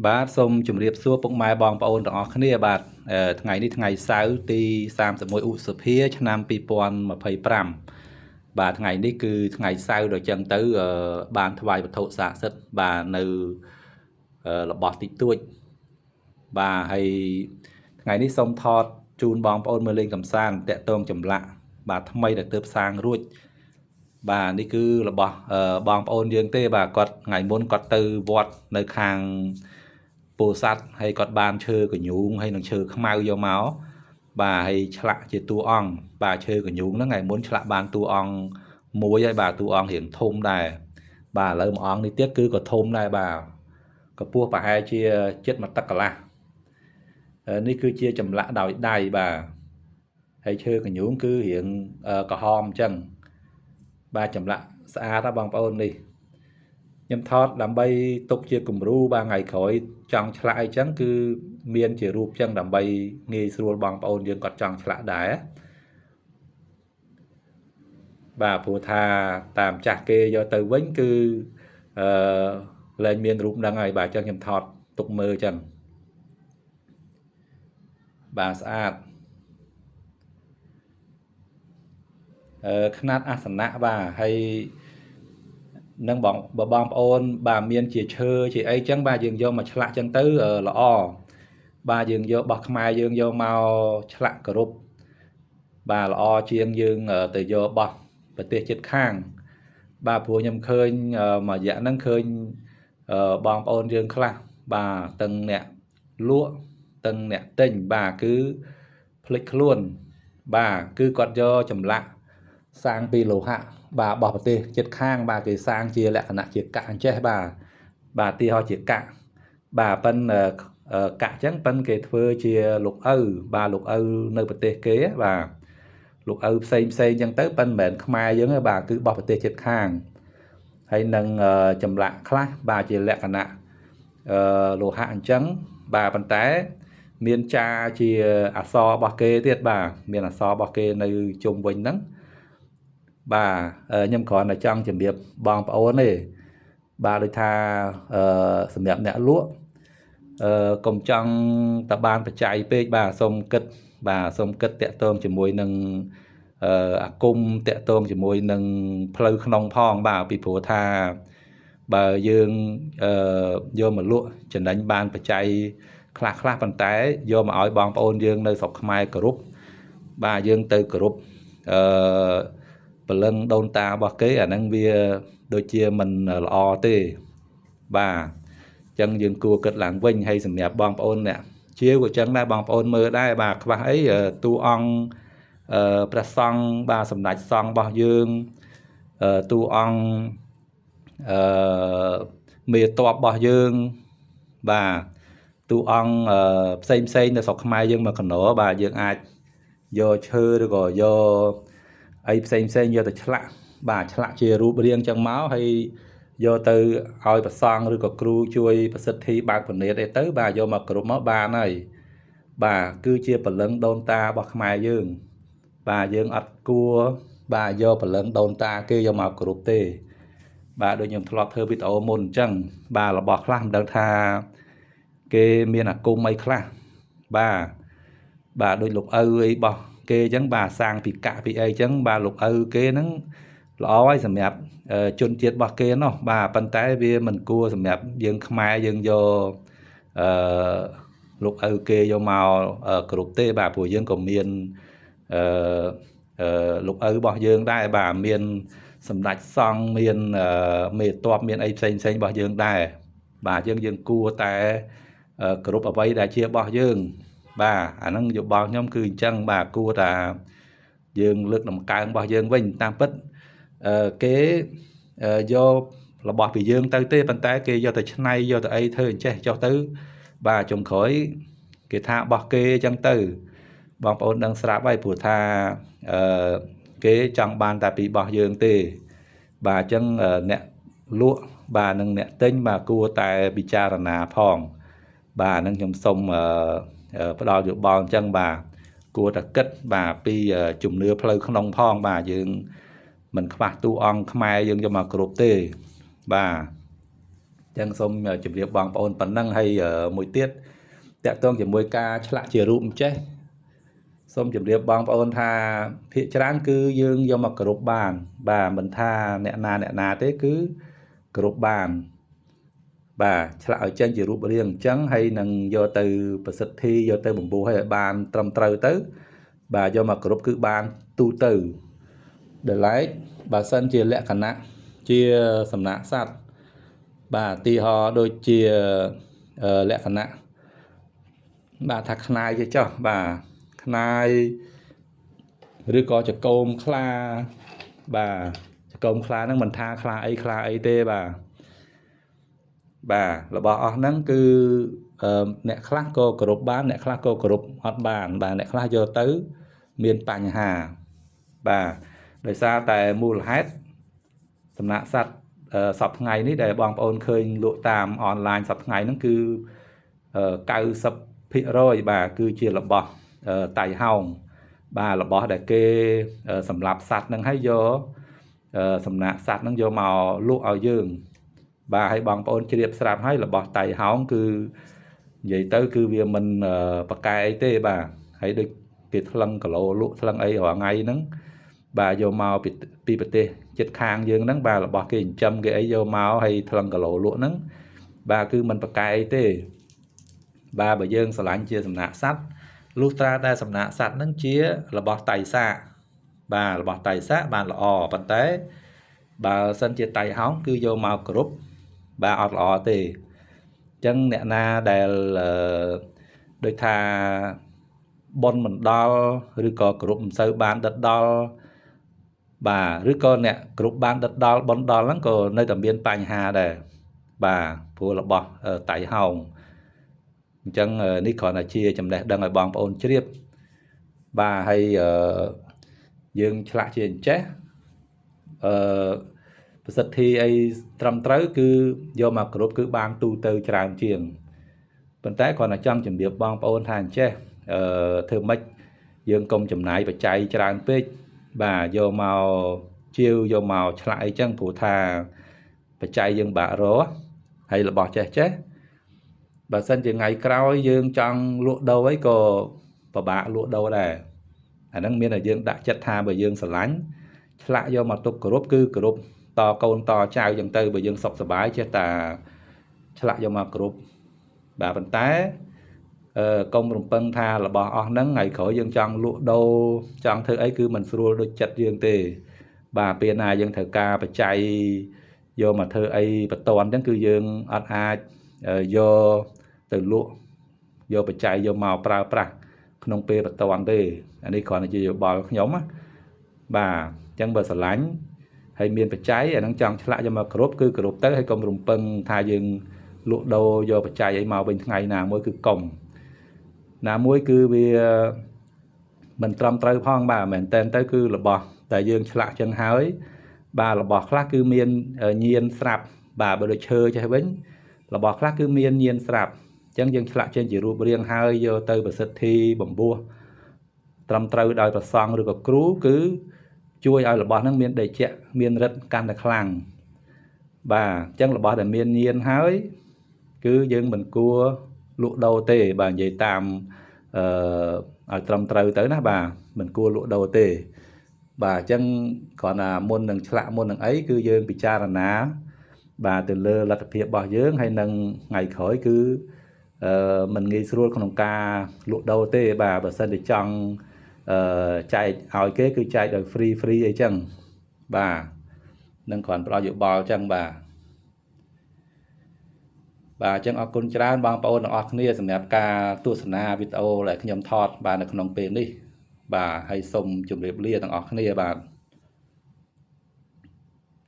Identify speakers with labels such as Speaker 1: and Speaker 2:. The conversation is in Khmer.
Speaker 1: បាទសូមជម្រាបសួរពុកម៉ែបងប្អូនទាំងអស់គ្នាបាទថ្ងៃនេះថ្ងៃសៅរ៍ទី31ឧសភាឆ្នាំ2025បាទថ្ងៃនេះគឺថ្ងៃសៅរ៍ដល់ចឹងទៅបានថ្វាយវត្ថុស័ក្តិសិទ្ធិបាទនៅរបស់តិចតួចបាទហើយថ្ងៃនេះសូមថតជូនបងប្អូនមើលលេងកម្សាន្តតាក់ទងចម្លាក់បាទថ្មីដែលទើបសាងរួចបាទនេះគឺរបស់បងប្អូនយើងទេបាទគាត់ថ្ងៃមុនគាត់ទៅវត្តនៅខាងពោធិ៍សាត់ហើយគាត់បានឈើកញ្ញូងហើយនឹងឈើខ្មៅយកមកបាទហើយឆ្លាក់ជាតួអង្គបាទឈើកញ្ញូងហ្នឹងថ្ងៃមុនឆ្លាក់បានតួអង្គមួយហើយបាទតួអង្គរៀងធំដែរបាទឥឡូវមួយអង្គនេះទៀតគឺក៏ធំដែរបាទកម្ពស់ប្រហែលជាជិត1 តឹកកន្លះនេះគឺជាចម្លាក់ដោយដៃបាទហើយឈើកញ្ញូងគឺរៀងក្រហមអញ្ចឹងបាទចម្លាក់ស្អាតណាស់បងប្អូននេះខ្ញុំថតដើម្បីទុកជាគំរូបាទថ្ងៃក្រោយចង់ឆ្លាក់អីចឹងគឺមានជារូបចឹងដើម្បីងាយស្រួលបងប្អូនយើងគាត់ចង់ឆ្លាក់ដែរបាទព្រោះថាតាមចាស់គេយកទៅវិញគឺលែងមានរូបហ្នឹងហើយបាទចឹងខ្ញុំថតទុកមើលចឹងបាទស្អាតຂະຫນាត់អាសនៈបាទហើយនឹងបងប្អូនបាទមានជាឈើជាអីចឹងបាទយើងយកមកឆ្លាក់ចឹងទៅល្អបាទយើងយកបោះខ្មែរយើងយកមកឆ្លាក់គោរពបាទល្អជាងយើងទៅយកបោះប្រទេសជិតខាងបាទព្រោះខ្ញុំឃើញមួយរយៈហ្នឹងឃើញបងប្អូនយើងខ្លះបាទទាំងអ្នកលក់ទាំងអ្នកទិញបាទគឺភ្លេចខ្លួនបាទគឺគាត់យកចម្លាក់សាងពីលោហៈបាទរបស់ប្រទេសជិតខាងបាទគេសាងជាលក្ខណៈជាកាក់អញ្ចេះបាទទីហោជាកាក់បាទប៉ិនកាក់អញ្ចឹងប៉ិនគេធ្វើជាលោកឪបាទលោកឪនៅប្រទេសគេបាទលោកឪផ្សេងអញ្ចឹងទៅប៉ិនមិនមែនខ្មែរយើងទេបាទគឺរបស់ប្រទេសជិតខាងហើយនឹងចម្លាក់ខ្លះបាទជាលក្ខណៈលោហៈអញ្ចឹងបាទប៉ុន្តែមានចាជាអក្សររបស់គេទៀតបាទមានអក្សររបស់គេនៅជុំវិញហ្នឹងបាទខ្ញុំគ្រាន់តែចង់ជម្រាបបងប្អូនទេបាទដូចថាសម្រាប់អ្នកលក់កុំចង់តបានបច្ច័យពេកបាទសូមគិតតាក់ទងជាមួយនឹងអាគមតាក់ទងជាមួយនឹងផ្លូវក្នុងផងបាទពីព្រោះថាបើយើងយកមកលក់ចំណេញបានបច្ច័យខ្លះប៉ុន្តែយកមកឲ្យបងប្អូនយើងនៅស្រុកខ្មែរគោរពបាទយើងទៅគោរពព្រលឹងដូនតារបស់គេអាហ្នឹងវាដូចជាមិនល្អទេបាទអញ្ចឹងយើងគួរគិតឡើងវិញហើយសម្រាប់បងប្អូនអ្នកជាវក៏អញ្ចឹងដែរបងប្អូនមើលដែរបាទខ្វះអីតួអង្គព្រះសង្ឃបាទសម្ដេចសង្ឃរបស់យើងតួអង្គមេតបរបស់យើងបាទតួអង្គផ្សេងនៅស្រុកខ្មែរយើងមកកណោបាទយើងអាចយកឈើឬក៏យកអីផ្សេងយកទៅឆ្លាក់បាទឆ្លាក់ជារូបរាងចឹងមកហើយយកទៅឲ្យប្រសង់ឬក៏គ្រូជួយប្រសិទ្ធិបើកពនេតអីទៅបាទយកមកគ្រប់មកបានហើយបាទគឺជាព្រលឹងដូនតារបស់ខ្មែរយើងបាទយើងអត់គួរបាទយកព្រលឹងដូនតាគេយកមកគ្រប់ទេបាទដូចខ្ញុំធ្លាប់ធ្វើវីដេអូមុនអញ្ចឹងបាទរបស់ខ្លះមិនដឹងថាគេមានអាគមអីខ្លះបាទដូចលោកឪអីរបស់គេអញ្ចឹងបាទសាងពីកាក់ពីអីអញ្ចឹងបាទលោកឪគេហ្នឹងល្អហើយសម្រាប់ជនជាតិរបស់គេនោះបាទប៉ុន្តែវាមិនគួរសម្រាប់យើងខ្មែរយើងយកលោកឪគេយកមកគ្រប់ទេបាទព្រោះយើងក៏មានលោកឪរបស់យើងដែរបាទមានសម្ដេចសង្ឃមានមេតបមានអីផ្សេងរបស់យើងដែរបាទយើងគួរតែគ្រប់អ្វីដែលជារបស់យើងបាទអាហ្នឹងយោបល់ខ្ញុំគឺអញ្ចឹងបាទគួរតែយើងលើកតម្កើងរបស់យើងវិញតាមពិតគេយករបស់ពីយើងទៅទេប៉ុន្តែគេយកទៅច្នៃយកទៅអីធ្វើអញ្ចេះចុះទៅបាទចុងក្រោយគេថារបស់គេអញ្ចឹងទៅបងប្អូនដឹងស្រាប់ហើយព្រោះថាគេចង់បានតែពីរបស់យើងទេបាទអញ្ចឹងអ្នកលក់បាទនិងអ្នកទិញបាទគួរតែពិចារណាផងបាទហ្នឹងខ្ញុំសូមផ្ដល់យោបល់អញ្ចឹងបាទគួរតែគិតបាទពីជំនឿផ្លូវក្នុងផងបាទយើងមិនខ្វះតួអង្គខ្មែរយើងយកមកគ្រប់ទេបាទ ចឹងសូមជម្រាបបងប្អូនប៉ុណ្ណឹងហើយមួយទៀតតាក់ទងជាមួយការឆ្លាក់ជារូបចេះសូមជម្រាបបងប្អូនថាភាគច្រើនគឺយើងយកមកគោរពបានបាទមិនថាអ្នកណាទេគឺគោរពបានបាទឆ្លាក់ឲ្យចេញជារូបរាងអញ្ចឹងហើយនឹងយកទៅប្រសិទ្ធិយកទៅបំពោះឲ្យបានត្រឹមត្រូវទៅបាទយកមកគោរពគឺបានទូទៅដែលឡែកបើសិនជាលក្ខណៈជាសំណាកសត្វបាទទីហោដូចជាលក្ខណៈបាទថាខ្នាយទេចុះបាទខ្នាយឬក៏ចកោមខ្លាបាទចកោមខ្លាហ្នឹងមិនថាខ្លាអីទេបាទរបស់អស់ហ្នឹងគឺអ្នកខ្លះក៏គោរពបានអ្នកខ្លះក៏គោរពអត់បានបាទអ្នកខ្លះយកទៅមានបញ្ហាបាទដោយសារតែមូលហេតុសំណាក់សត្វសប្ថ្ងៃនេះដែលបងប្អូនឃើញលក់តាមអនឡាញសប្ថ្ងៃហ្នឹងគឺ90% បាទគឺជារបស់តៃហោងបាទរបស់ដែលគេសម្រាប់សត្វហ្នឹងឲ្យយកសំណាក់សត្វហ្នឹងយកមកលក់ឲ្យយើងបាទឲ្យបងប្អូនជ្រាបស្រាប់ហើយរបស់តៃហោងគឺនិយាយទៅគឺវាមិនប្រកែអីទេបាទហើយដូចគេថ្លឹងគីឡូលក់ថ្លឹងអីរាល់ថ្ងៃហ្នឹងបាទយកមកពីប្រទេសជិតខាងយើងហ្នឹងបាទរបស់គេចិញ្ចឹមគេអីយកមកហើយថ្លឹងគីឡូលក់ហ្នឹងបាទគឺមិនប្រកែអីទេបាទបើយើងស្រឡាញ់ជាសំណាក់សត្វលុះត្រាតែសំណាក់សត្វហ្នឹងជារបស់តៃសាបាទរបស់តៃសាបានល្អប៉ុន្តែបើសិនជាតៃហោងគឺយកមកគ្រប់បាទអត់ល្អទេអញ្ចឹងអ្នកណាដែលដូចថាប៉ុនមិនដល់ឬក៏គ្រប់មិនសូវបានដិតដល់បាទឬក៏អ្នកគ្រប់បានដិតដល់ប៉ុនដល់ហ្នឹងក៏នៅតែមានបញ្ហាដែរបាទព្រោះរបស់តៃហោងអញ្ចឹងនេះគ្រាន់តែជាចំណេះដឹងឲ្យបងប្អូនជ្រាបបាទហើយយើងឆ្លាក់ជាអញ្ចេះប្រសិទ្ធិអីត្រឹមត្រូវគឺយកមកគ្រប់គឺបានទូទៅច្រើនជាងប៉ុន្តែគ្រាន់តែចង់ជម្រាបបងប្អូនថាអញ្ចេះធ្វើម៉េចយើងកុំចំណាយបច្ច័យច្រើនពេកបាទយកមកជាវយកមកឆ្លាក់អីចឹងព្រោះថាបច្ច័យយើងបាក់រកហើយរបស់ចេះបើសិនជាថ្ងៃក្រោយយើងចង់លក់ដូរអីក៏ពិបាកលក់ដូរដែរអាហ្នឹងមានតែយើងដាក់ចិត្តថាបើយើងស្រឡាញ់ឆ្លាក់យកមកទុកគោរពគឺគោរពតកូនតចៅចឹងទៅបើយើងសុខសប្បាយចេះតែឆ្លាក់យកមកគោរពបាទប៉ុន្តែកុំរំពឹងថារបស់អស់ហ្នឹងថ្ងៃក្រោយយើងចង់លក់ដូរចង់ធ្វើអីគឺមិនស្រួលដូចចិត្តយើងទេបាទពេលណាយើងត្រូវការបច្ច័យយកមកធ្វើអីបន្ទាន់ចឹងគឺយើងអត់អាចយកទៅលក់យកបច្ច័យយកមកប្រើប្រាស់ក្នុងពេលបន្ទាន់ទេអានេះគ្រាន់តែជាយោបល់ខ្ញុំណាបាទអញ្ចឹងបើស្រឡាញ់ហើយមានបច្ច័យអានឹងចង់ឆ្លាក់យកមកគ្រប់គឺគ្រប់ទៅហើយកុំរំពឹងថាយើងលក់ដូរយកបច្ច័យអីមកវិញថ្ងៃណាមួយគឺកុំណាមួយគឺវាមិនត្រឹមត្រូវផងបាទមែនតើទៅគឺរបស់តែយើងឆ្លាក់ចឹងហើយបាទរបស់ខ្លះគឺមានញៀនស្រាប់បាទបើដូចឈើចេះវិញរបស់ខ្លះគឺមានញៀនស្រាប់អញ្ចឹងយើងឆ្លាក់ចេញជារូបរាងហើយយកទៅប្រសិទ្ធិបំពោះត្រឹមត្រូវដោយប្រសង់ឬក៏គ្រូគឺជួយឲ្យរបស់ហ្នឹងមានដេជៈមានរិទ្ធកាន់តែខ្លាំងបាទអញ្ចឹងរបស់ដែលមានញៀនហើយគឺយើងមិនគួរលក់ដូរទេបាទនិយាយតាមឲ្យត្រឹមត្រូវទៅណាបាទមិនគួរលក់ដូរទេបាទអញ្ចឹងគ្រាន់តែមុននឹងឆ្លាក់មុននឹងអីគឺយើងពិចារណាបាទទៅលើលទ្ធភាពរបស់យើងហើយនឹងថ្ងៃក្រោយគឺមិនងាយស្រួលក្នុងការលក់ដូរទេបាទបើសិនជាចង់ចែកឲ្យគេគឺចែកដោយ free អីចឹងបាទនឹងគ្រាន់ផ្ដល់យោបល់ចឹងបាទអញ្ចឹងអរគុណច្រើនបងប្អូនទាំងអស់គ្នាសម្រាប់ការទស្សនាវីដេអូដែលខ្ញុំថតបាទនៅក្នុងពេលនេះបាទហើយសូមជម្រាបលាទាំងអស់គ្នាបាទ